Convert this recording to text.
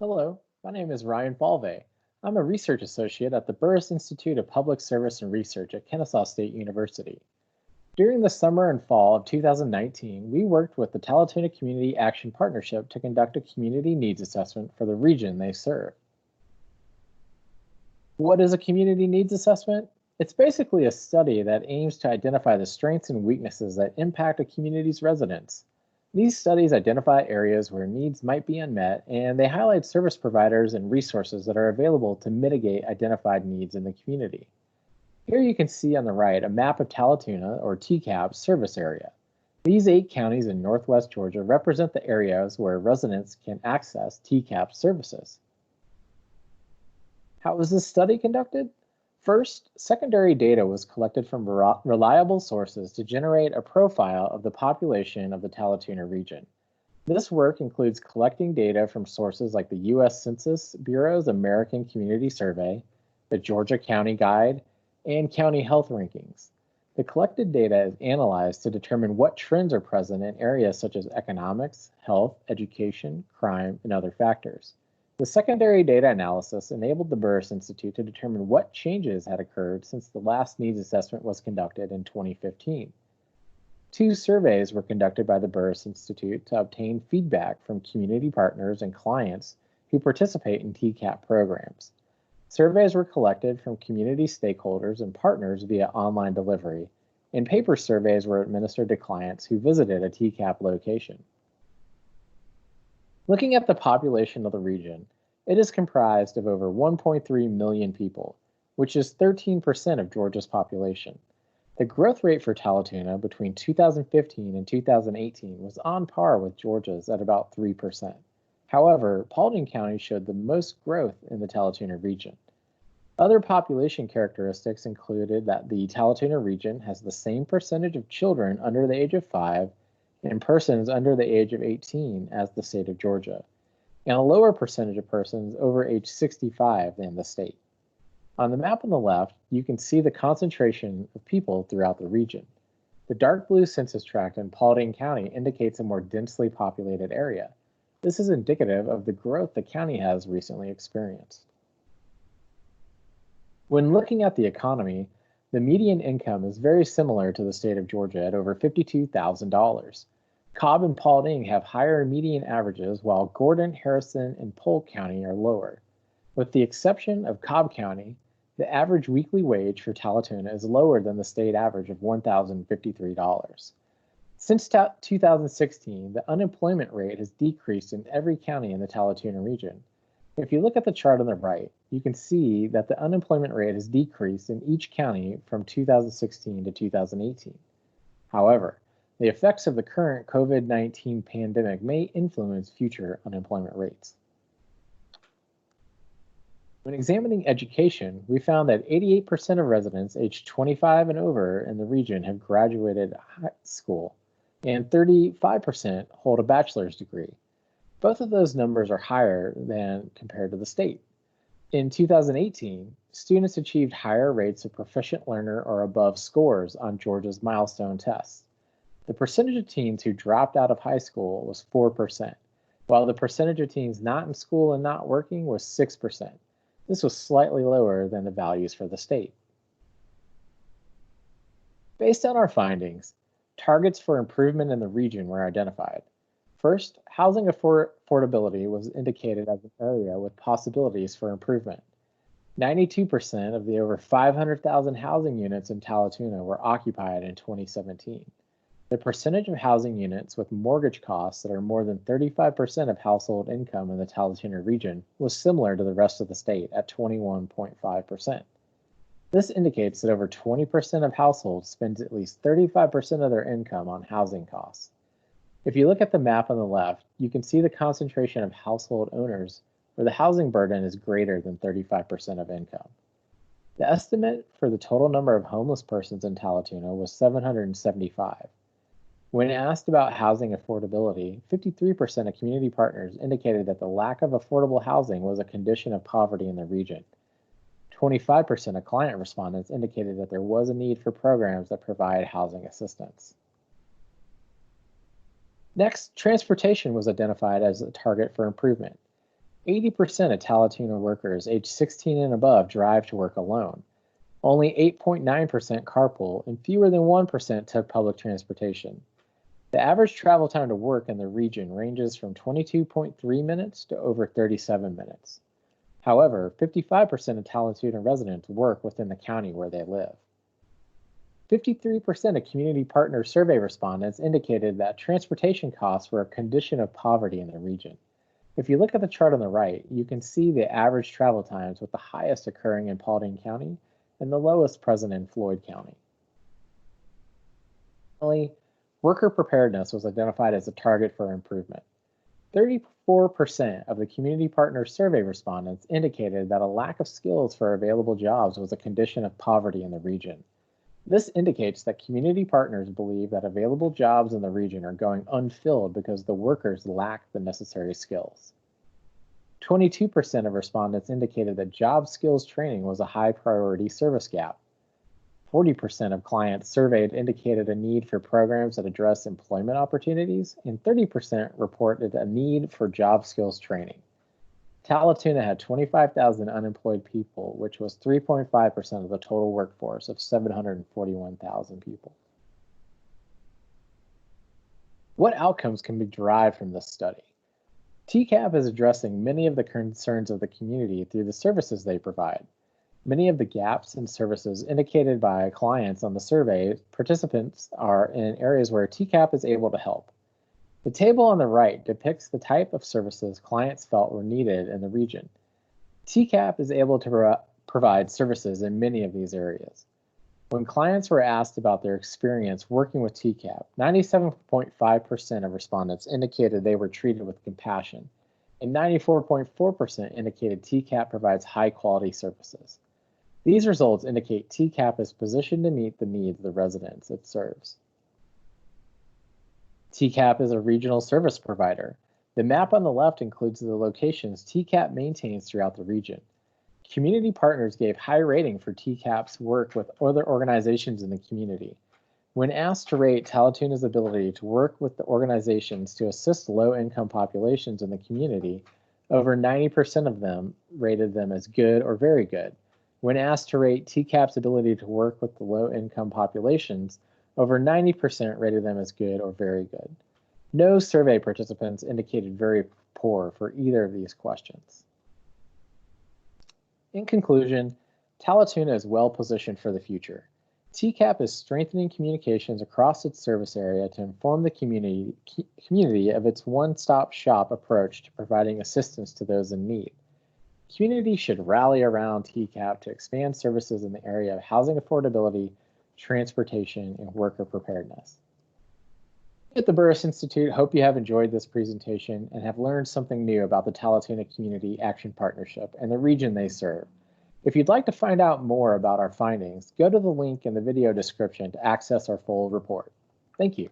Hello, my name is Ryan Falve. I'm a research associate at the Burruss Institute of Public Service and Research at Kennesaw State University. During the summer and fall of 2019, we worked with the Tallatoona Community Action Partnership to conduct a community needs assessment for the region they serve. What is a community needs assessment? It's basically a study that aims to identify the strengths and weaknesses that impact a community's residents. These studies identify areas where needs might be unmet, and they highlight service providers and resources that are available to mitigate identified needs in the community. Here you can see on the right a map of Tallatoona, or TCAP's service area. These 8 counties in northwest Georgia represent the areas where residents can access TCAP services. How was this study conducted? First, secondary data was collected from reliable sources to generate a profile of the population of the Tallatoona region. This work includes collecting data from sources like the U.S. Census Bureau's American Community Survey, the Georgia County Guide, and county health rankings. The collected data is analyzed to determine what trends are present in areas such as economics, health, education, crime, and other factors. The secondary data analysis enabled the Burruss Institute to determine what changes had occurred since the last needs assessment was conducted in 2015. 2 surveys were conducted by the Burruss Institute to obtain feedback from community partners and clients who participate in TCAP programs. Surveys were collected from community stakeholders and partners via online delivery, and paper surveys were administered to clients who visited a TCAP location. Looking at the population of the region, it is comprised of over 1.3 million people, which is 13% of Georgia's population. The growth rate for Tallatoona between 2015 and 2018 was on par with Georgia's at about 3%. However, Paulding County showed the most growth in the Tallatoona region. Other population characteristics included that the Tallatoona region has the same percentage of children under the age of 5 and persons under the age of 18 as the state of Georgia, and a lower percentage of persons over age 65 than the state. On the map on the left, you can see the concentration of people throughout the region. The dark blue census tract in Paulding County indicates a more densely populated area. This is indicative of the growth the county has recently experienced. When looking at the economy, the median income is very similar to the state of Georgia at over $52,000. Cobb and Paulding have higher median averages, while Gordon, Harrison, and Polk County are lower. With the exception of Cobb County, the average weekly wage for Tallatoona is lower than the state average of $1,053. Since 2016, the unemployment rate has decreased in every county in the Tallatoona region. If you look at the chart on the right, you can see that the unemployment rate has decreased in each county from 2016 to 2018. However, the effects of the current COVID-19 pandemic may influence future unemployment rates. When examining education, we found that 88% of residents aged 25 and over in the region have graduated high school, and 35% hold a bachelor's degree. Both of those numbers are higher than compared to the state. In 2018, students achieved higher rates of proficient learner or above scores on Georgia's milestone tests. The percentage of teens who dropped out of high school was 4%, while the percentage of teens not in school and not working was 6%. This was slightly lower than the values for the state. Based on our findings, targets for improvement in the region were identified. First, housing affordability was indicated as an area with possibilities for improvement. 92% of the over 500,000 housing units in Tallatoona were occupied in 2017. The percentage of housing units with mortgage costs that are more than 35% of household income in the Tallatoona region was similar to the rest of the state at 21.5%. This indicates that over 20% of households spend at least 35% of their income on housing costs. If you look at the map on the left, you can see the concentration of household owners where the housing burden is greater than 35% of income. The estimate for the total number of homeless persons in Tallatoona was 775. When asked about housing affordability, 53% of community partners indicated that the lack of affordable housing was a condition of poverty in the region. 25% of client respondents indicated that there was a need for programs that provide housing assistance. Next, transportation was identified as a target for improvement. 80% of Tallatoona workers aged 16 and above drive to work alone. Only 8.9% carpool, and fewer than 1% took public transportation. The average travel time to work in the region ranges from 22.3 minutes to over 37 minutes. However, 55% of Tallatoona residents work within the county where they live. 53% of community partner survey respondents indicated that transportation costs were a condition of poverty in the region. If you look at the chart on the right, you can see the average travel times, with the highest occurring in Paulding County and the lowest present in Floyd County. Finally, worker preparedness was identified as a target for improvement. 34% of the community partner survey respondents indicated that a lack of skills for available jobs was a condition of poverty in the region. This indicates that community partners believe that available jobs in the region are going unfilled because the workers lack the necessary skills. 22% of respondents indicated that job skills training was a high priority service gap. 40% of clients surveyed indicated a need for programs that address employment opportunities, and 30% reported a need for job skills training. Tallatoona had 25,000 unemployed people, which was 3.5% of the total workforce of 741,000 people. What outcomes can be derived from this study? TCAP is addressing many of the concerns of the community through the services they provide. Many of the gaps in services indicated by clients on the survey participants are in areas where TCAP is able to help. The table on the right depicts the type of services clients felt were needed in the region. TCAP is able to provide services in many of these areas. When clients were asked about their experience working with TCAP, 97.5% of respondents indicated they were treated with compassion, and 94.4% indicated TCAP provides high-quality services. These results indicate TCAP is positioned to meet the needs of the residents it serves. TCAP is a regional service provider. The map on the left includes the locations TCAP maintains throughout the region. Community partners gave high rating for TCAP's work with other organizations in the community. When asked to rate Tallatoona's ability to work with the organizations to assist low-income populations in the community, over 90% of them rated them as good or very good. When asked to rate TCAP's ability to work with the low-income populations, over 90% rated them as good or very good. No survey participants indicated very poor for either of these questions. In conclusion, Tallatoona is well positioned for the future. TCAP is strengthening communications across its service area to inform the community of its one-stop shop approach to providing assistance to those in need. Community should rally around TCAP to expand services in the area of housing affordability, transportation, and worker preparedness. At the Burruss Institute, hope you have enjoyed this presentation and have learned something new about the Tallatoona Community Action Partnership and the region they serve. If you'd like to find out more about our findings, go to the link in the video description to access our full report. Thank you.